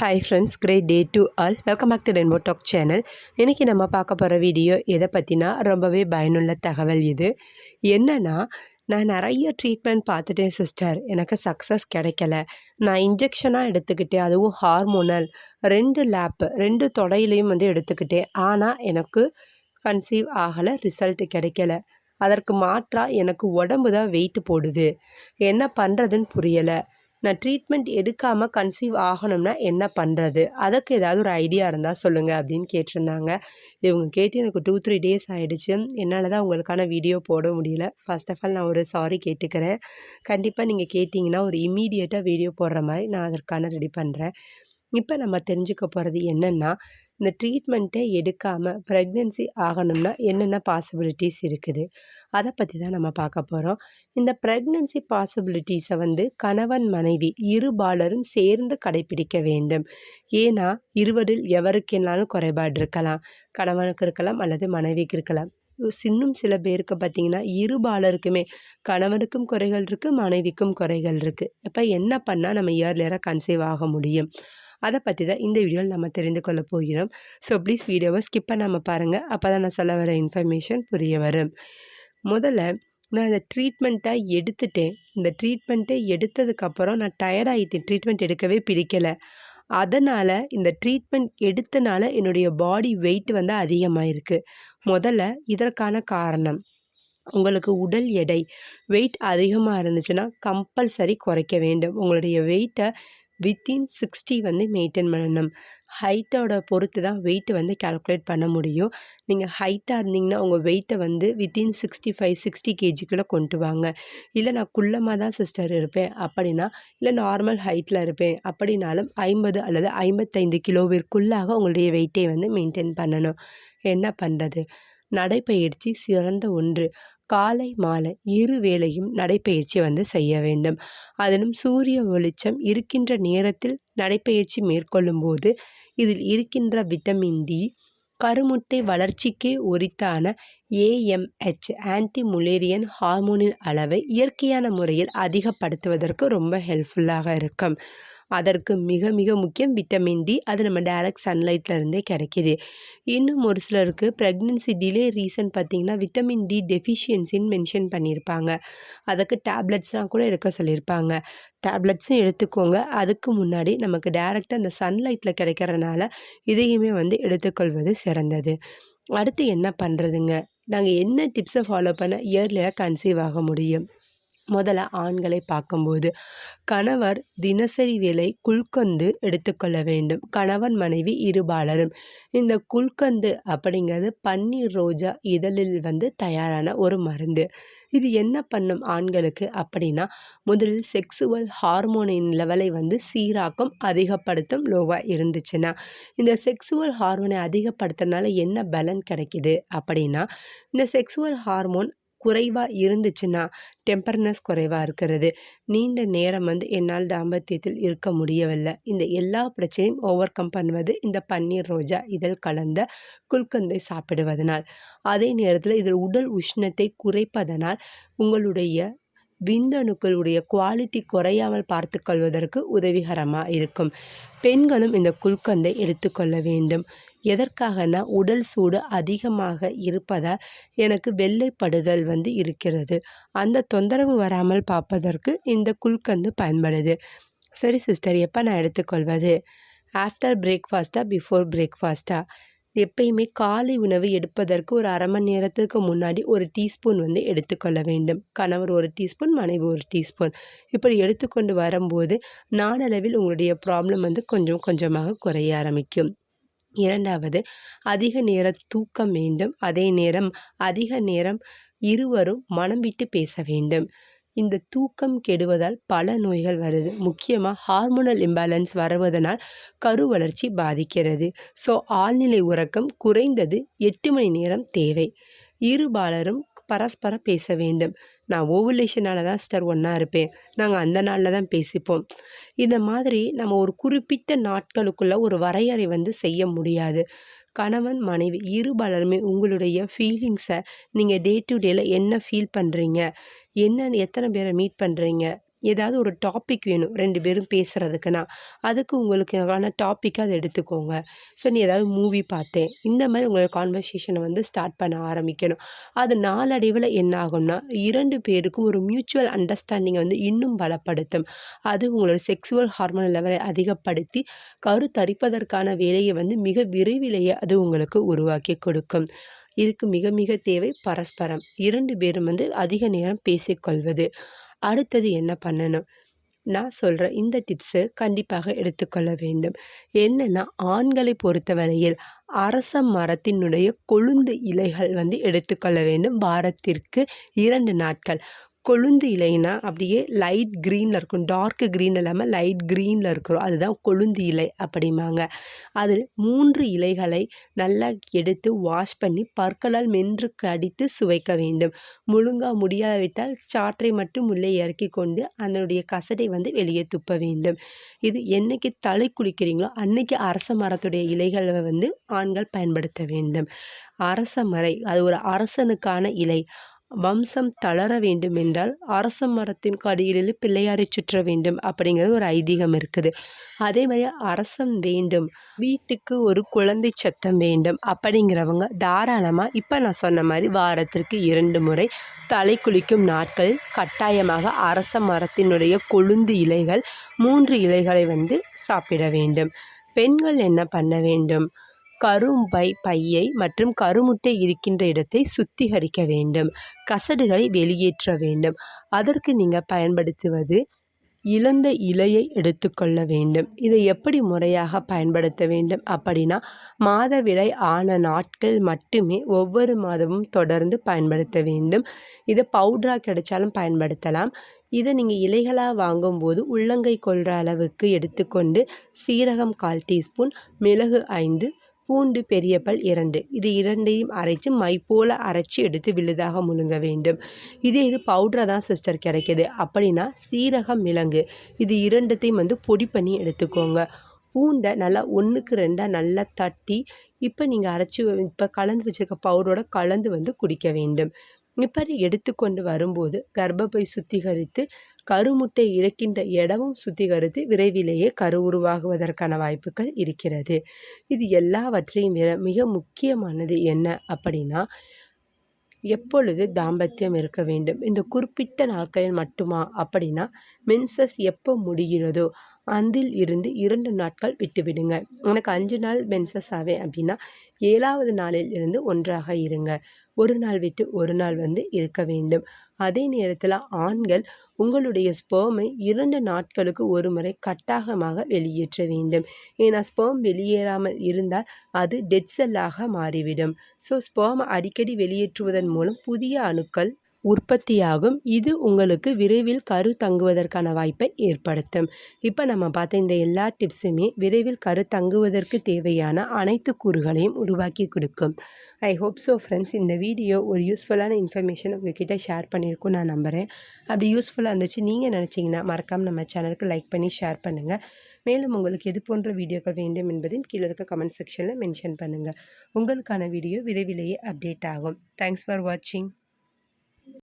Hi friends, great day to all. Welcome back to rainbow talk channel. இன்றைக்கி நம்ம பார்க்க போகிற வீடியோ எதை பற்றினா ரொம்பவே பயனுள்ள தகவல். இது என்னென்னா, நான் நிறைய ட்ரீட்மெண்ட் பார்த்துட்டேன் சிஸ்டர், எனக்கு சக்ஸஸ் கிடைக்கல. நான் இன்ஜெக்ஷனாக எடுத்துக்கிட்டேன், அதுவும் ஹார்மோனல் 2 லேப்பு 2 தொடையிலையும் எடுத்துக்கிட்டேன். ஆனால் எனக்கு கன்சீவ் ஆகலை, ரிசல்ட் கிடைக்கல. அதற்கு மாற்றாக எனக்கு உடம்பு தான் வெயிட் போடுது. என்ன பண்ணுறதுன்னு புரியலை. நான் ட்ரீட்மெண்ட் எடுக்காமல் கன்சீவ் ஆகணும்னா என்ன பண்ணுறது? அதுக்கு ஏதாவது ஒரு ஐடியா இருந்தால் சொல்லுங்கள் அப்படின்னு கேட்டிருந்தாங்க. இவங்க கேட்டு எனக்கு 2-3 டேஸ் ஆகிடுச்சு. என்னால் தான் உங்களுக்கான வீடியோ போட முடியல. ஃபர்ஸ்ட் ஆஃப் ஆல் நான் ஒரு சாரி கேட்டுக்கிறேன். கண்டிப்பாக நீங்கள் கேட்டிங்கன்னா ஒரு இம்மீடியட்டாக வீடியோ போடுற மாதிரி நான் அதற்கான ரெடி பண்ணுறேன். இப்போ நம்ம தெரிஞ்சுக்க போகிறது என்னென்னா, இந்த ட்ரீட்மெண்ட்டை எடுக்காமல் ப்ரெக்னென்சி ஆகணும்னா என்னென்ன பாசிபிலிட்டிஸ் இருக்குது, அதை பற்றி தான் நம்ம பார்க்க போகிறோம். இந்த ப்ரெக்னென்சி பாசிபிலிட்டிஸை கணவன் மனைவி இருபாலரும் சேர்ந்து கடைப்பிடிக்க வேண்டும். ஏன்னா இருவரில் எவருக்கென்னாலும் குறைபாடு இருக்கலாம். கணவனுக்கு இருக்கலாம் அல்லது மனைவிக்கு இருக்கலாம். இன்னும் சில பேருக்கு பார்த்திங்கன்னா இருபாலருக்குமே கணவனுக்கும் குறைகள் இருக்குது, மனைவிக்கும் குறைகள் இருக்குது. இப்போ என்ன பண்ணால் நம்ம இயர்லியராக கன்சீவ் ஆக முடியும், அதை பற்றி தான் இந்த வீடியோவில் நம்ம தெரிந்து கொள்ள போகிறோம். ஸோ ப்ளீஸ் வீடியோவை ஸ்கிப் பண்ணாமல் பாருங்கள். அப்போ தான் நான் சொல்ல வர இன்ஃபர்மேஷன் புரிய வரும். முதல்ல நான் இந்த ட்ரீட்மெண்ட்டை எடுத்துட்டேன். இந்த ட்ரீட்மெண்ட்டை எடுத்ததுக்கப்புறம் நான் டயர்டாகிட்டேன். ட்ரீட்மெண்ட் எடுக்கவே பிடிக்கலை. அதனால் இந்த ட்ரீட்மெண்ட் எடுத்தனால என்னுடைய பாடி வெயிட் அதிகமாகிருக்கு. முதல்ல இதற்கான காரணம், உங்களுக்கு உடல் எடை வெயிட் அதிகமாக இருந்துச்சுன்னா கம்பல்சரி குறைக்க வேண்டும். உங்களுடைய வெயிட்டை வித்தின் 60 மெயின்டைன் பண்ணணும். ஹைட்டோட பொறுத்து தான் வெயிட் கால்குலேட் பண்ண முடியும். நீங்கள் ஹைட்டாக இருந்தீங்கன்னா உங்கள் வெயிட்டை வித்தின் 65-60 கேஜிக்குள்ளே கொண்டு வாங்க. இல்லை நான் குள்ளமாக தான் சிஸ்டர் இருப்பேன் அப்படின்னா, இல்லை நார்மல் ஹைட்டில் இருப்பேன் அப்படின்னாலும் 50 அல்லது 55 கிலோவிற்குள்ளாக உங்களுடைய வெயிட்டை மெயின்டைன் பண்ணணும். என்ன பண்ணுறது? நடைப்பயிற்சி சிறந்த ஒன்று. காலை மாலை 2 வேளையும் நடைப்பயிற்சி செய்ய வேண்டும். அதிலும் சூரிய வெளிச்சம் இருக்கின்ற நேரத்தில் நடைப்பயிற்சி மேற்கொள்ளும்போது இதில் இருக்கின்ற விட்டமின் டி கருமுட்டை வளர்ச்சிக்கே உரித்தான AMH ஆன்டி முலேரியன் ஹார்மோனின் அளவை இயற்கையான முறையில் அதிகப்படுத்துவதற்கு ரொம்ப ஹெல்ப்ஃபுல்லாக இருக்கும். அதற்கு மிக மிக முக்கியம் விட்டமின் டி. அது நம்ம டைரக்ட் சன்லைட்லேருந்தே கிடைக்கிது. இன்னும் ஒரு சிலருக்கு ப்ரெக்னென்சி டிலே ரீசன் பார்த்திங்கன்னா விட்டமின் டி டெஃபிஷியன்சின்னு மென்ஷன் பண்ணியிருப்பாங்க. அதுக்கு டேப்லெட்ஸ்லாம் கூட எடுக்க சொல்லியிருப்பாங்க. டேப்லெட்ஸும் எடுத்துக்கோங்க. அதுக்கு முன்னாடி நமக்கு டைரெக்டாக அந்த சன்லைட்டில் கிடைக்கிறனால இதையுமே எடுத்துக்கொள்வது சிறந்தது. அடுத்து என்ன பண்ணுறதுங்க? நாங்கள் என்ன டிப்ஸை ஃபாலோ பண்ண இயர்லியாக கன்சீவ் ஆக முடியும்? முதல்ல ஆண்களை பார்க்கும்போது கணவர் தினசரி வேலை குல்கந்து எடுத்துக்கொள்ள வேண்டும். கணவன் மனைவி இருபாலரும். இந்த குல்கந்து அப்படிங்கிறது பன்னீர் ரோஜா இதழில் தயாரான ஒரு மருந்து. இது என்ன பண்ணும் ஆண்களுக்கு அப்படின்னா, முதலில் செக்ஸுவல் ஹார்மோனின் லெவலை சீராக்கும், அதிகப்படுத்தும். லோவாக இருந்துச்சுன்னா இந்த செக்ஸுவல் ஹார்மோனை அதிகப்படுத்துறதுனால என்ன பலன் கிடைக்கிது அப்படின்னா, இந்த செக்ஸுவல் ஹார்மோன் குறைவாக இருந்துச்சுன்னா டெம்பர்னஸ் குறைவாக இருக்கிறது, நீண்ட நேரம் என்னால் தாம்பத்தியத்தில் இருக்க முடியவில்லை, இந்த எல்லா பிரச்சனையும் ஓவர் கம் பண்ணுவது இந்த பன்னீர் ரோஜா இதழ் கலந்த குல்கந்தை சாப்பிடுவதனால். அதே நேரத்தில் இதில் உடல் உஷ்ணத்தை குறைப்பதனால் உங்களுடைய விந்தணுக்களுடைய குவாலிட்டி குறையாமல் பார்த்து கொள்வதற்கு உதவிகரமாக இருக்கும். பெண்களும் இந்த குல்கந்தை எடுத்துக்கொள்ள வேண்டும். எதற்காகனா, உடல் சூடு அதிகமாக இருப்பதால் எனக்கு வெள்ளைப்படுதல் இருக்கிறது. அந்த தொந்தரவு வராமல் பார்ப்பதற்கு இந்த குல்கந்து பயன்படுது. சரி சிஸ்டர், எப்போ நான் எடுத்துக்கொள்வது? ஆஃப்டர் பிரேக்ஃபாஸ்ட்டா பிஃபோர் பிரேக்ஃபாஸ்ட்டா? எப்பயுமே காலை உணவு எடுப்பதற்கு ஒரு அரை மணி நேரத்திற்கு முன்னாடி ஒரு டீஸ்பூன் எடுத்துக்கொள்ள வேண்டும். கணவர் 1 டீஸ்பூன், மனைவி 1 டீஸ்பூன். இப்படி எடுத்துக்கொண்டு வரும்போது நாளளவில் உங்களுடைய ப்ராப்ளம் கொஞ்சம் கொஞ்சமாக குறைய ஆரம்பிக்கும். 2வது, அதிக நேரம் தூக்கம் வேண்டும். அதே நேரம் அதிக நேரம் இருவரும் மனம் விட்டு பேச வேண்டும். இந்த தூக்கம் கெடுவதால் பல நோய்கள் வருது. முக்கியமாக ஹார்மோனல் இம்பேலன்ஸ் வருவதனால் கரு வளர்ச்சி பாதிக்கிறது. ஸோ ஆழ்நிலை உறக்கம் குறைந்தது 8 மணி நேரம் தேவை. இருபாலரும் பரஸ்பரம் பேச வேண்டும். நான் ஓவுலேஷனால தான் சிஸ்டர் ஒன்றா இருப்பேன், நாங்கள் அந்த நாளில் தான் பேசிப்போம். இந்த மாதிரி நம்ம ஒரு குறிப்பிட்ட நாட்களுக்குள்ளே ஒரு வரையறை செய்ய முடியாது. கணவன் மனைவி இருபாலருமே உங்களுடைய ஃபீலிங்ஸை நீங்கள் டே டு டேல என்ன ஃபீல் பண்ணுறீங்க, எத்தனை பேரை மீட் பண்ணுறீங்க, ஏதாவது ஒரு டாபிக் வேணும் 2 பேரும் பேசுகிறதுக்குன்னா, அதுக்கு உங்களுக்கான டாப்பிக்கை அதை எடுத்துக்கோங்க. ஸோ நீ ஏதாவது மூவி பார்த்தேன், இந்த மாதிரி உங்களோட கான்வர்சேஷனை வந்து ஸ்டார்ட் பண்ண ஆரம்பிக்கணும். அது நாளடைவில் என்ன ஆகும்னா 2 பேருக்கும் ஒரு மியூச்சுவல் அண்டர்ஸ்டாண்டிங்கை வந்து இன்னும் பலப்படுத்தும். அது உங்களோட செக்ஸுவல் ஹார்மோன் லெவலை அதிகப்படுத்தி கருத்தரிப்பதற்கான வேலையை வந்து மிக விரைவிலேயே அது உங்களுக்கு உருவாக்கி கொடுக்கும். இதுக்கு மிக மிக தேவை பரஸ்பரம். 2 பேரும் வந்து அதிக நேரம் பேசிக்கொள்வது. அடுத்தது என்ன பண்ணணும்? நான் சொல்ற இந்த டிப்ஸு கண்டிப்பாக எடுத்துக்கொள்ள வேண்டும். என்னன்னா, ஆண்களை பொறுத்தவரையில் அரச மரத்தினுடைய கொழுந்து இலைகள் வந்து எடுத்துக்கொள்ள வேண்டும். வாரத்திற்கு 2 நாட்கள். கொழுந்து இலைனா அப்படியே லைட் க்ரீனில் இருக்கும். டார்க் க்ரீன் இல்லாமல் லைட் க்ரீனில் இருக்கிறோம். அதுதான் கொழுந்து இலை அப்படிம்பாங்க. அதில் 3 இலைகளை நல்லா எடுத்து வாஷ் பண்ணி பற்களால் மென்று கடித்து சுவைக்க வேண்டும். முழுங்க முடியாவிட்டால் சாற்றை மட்டும் உள்ளே இறக்கி கொண்டு அதனுடைய கசடை வந்து வெளியே துப்ப வேண்டும். இது என்னைக்கு தலை குளிக்கிறீங்களோ அன்னைக்கு அரச மரத்துடைய இலைகளை வந்து ஆண்கள் பயன்படுத்த வேண்டும். அரச மரை அது ஒரு அரசனுக்கான இலை. வம்சம் தளர வேண்டுமென்றால் அரச மரத்தின் அடியிலே பிள்ளையாரை சுற்ற வேண்டும் அப்படிங்கிறது ஒரு ஐதீகம் இருக்குது. அதே மாதிரி அரசன் வேண்டும், வீட்டுக்கு ஒரு குழந்தை சத்தம் வேண்டும் அப்படிங்கிறவங்க தாராளமாக இப்போ நான் சொன்ன மாதிரி வாரத்திற்கு 2 முறை தலை குளிக்கும் நாட்களில் கட்டாயமாக அரச மரத்தினுடைய கொழுந்து இலைகள் 3 இலைகளை வந்து சாப்பிட வேண்டும். பெண்கள் என்ன பண்ண வேண்டும்? பையை மற்றும் கருமுட்டை இருக்கின்ற இடத்தை சுத்திகரிக்க வேண்டும். கசடுகளை வெளியேற்ற வேண்டும். அதற்கு நீங்கள் பயன்படுத்துவது இழந்த இலையை எடுத்துக்கொள்ள வேண்டும். இதை எப்படி முறையாக பயன்படுத்த வேண்டும் அப்படின்னா, மாதவிடாய் ஆன நாட்கள் மட்டுமே ஒவ்வொரு மாதமும் தொடர்ந்து பயன்படுத்த வேண்டும். இதை பவுடராக கிடைச்சாலும் பயன்படுத்தலாம். இதை நீங்கள் இலைகளாக வாங்கும்போது உள்ளங்கை கொள்கிற அளவுக்கு எடுத்துக்கொண்டு சீரகம் 1/4 டீஸ்பூன், மிளகு 5, பூண்டு பெரிய பல் 2 இது 2ஐயும் அரைத்து மை போல் அரைச்சி எடுத்து விழுதாக முழுங்க வேண்டும். இது பவுடராக தான் சிஸ்டர் கிடைக்கிது அப்படின்னா சீரகம், மிளகு இது 2த்தையும் வந்து பொடி பண்ணி எடுத்துக்கோங்க. பூண்டை நல்லா 1க்கு 2 நல்லா தட்டி இப்போ நீங்கள் இப்போ கலந்து வச்சுருக்க பவுடரோட கலந்து வந்து குடிக்க வேண்டும். இப்படி எடுத்துக்கொண்டு வரும்போது கர்ப்பப்பை சுத்திகரித்து கருமுட்டை இழக்கின்ற இடமும் சுத்திகரித்து விரைவிலேயே கரு உருவாகுவதற்கான வாய்ப்புகள் இருக்கிறது. இது எல்லாவற்றையும் மிக முக்கியமானது என்ன அப்படின்னா, எப்பொழுது தாம்பத்தியம் இருக்க வேண்டும்? இந்த குறிப்பிட்ட நாட்களில் மட்டுமா அப்படின்னா, மென்சஸ் எப்போ முடிகிறதோ அதில் இருந்து 2 நாட்கள் விட்டுவிடுங்க. எனக்கு 5 நாள் மென்சஸ் ஆவேன் அப்படின்னா 7வது நாளில் இருந்து ஒன்றாக இருங்க. 1 நாள் விட்டு 1 நாள் வந்து இருக்க வேண்டும். அதே நேரத்தில் ஆண்கள் உங்களுடைய ஸ்பெர்மை 2 நாட்களுக்கு ஒரு முறை கட்டாயமாக வெளியேற்ற வேண்டும். ஏன்னா ஸ்பெர்ம் வெளியேறாமல் இருந்தால் அது டெட் செல்லாக மாறிவிடும். ஸோ ஸ்பெர்மை அடிக்கடி வெளியேற்றுவதன் மூலம் புதிய அணுக்கள் உற்பத்தியாகும். இது உங்களுக்கு விரைவில் கரு தங்குவதற்கான வாய்ப்பை ஏற்படுத்தும். இப்போ நம்ம பார்த்த இந்த எல்லா டிப்ஸுமே விரைவில் கரு தங்குவதற்கு தேவையான அனைத்து கூறுகளையும் உருவாக்கி கொடுக்கும். ஐ ஹோப் ஸோ ஃப்ரெண்ட்ஸ், இந்த வீடியோ ஒரு யூஸ்ஃபுல்லான இன்ஃபர்மேஷன் உங்ககிட்ட ஷேர் பண்ணியிருக்கும் நான் நம்புகிறேன். அப்படி யூஸ்ஃபுல்லாக இருந்துச்சு நீங்கள் நினச்சிங்கன்னா மறக்காமல் நம்ம சேனலுக்கு லைக் பண்ணி ஷேர் பண்ணுங்கள். மேலும் உங்களுக்கு எது போன்ற வீடியோக்கள் வேண்டும் என்பதையும் கீழே இருக்க கமெண்ட் செக்ஷனில் மென்ஷன் பண்ணுங்கள். உங்களுக்கான வீடியோ விரைவிலேயே அப்டேட் ஆகும். தேங்க்ஸ் ஃபார் வாட்சிங்.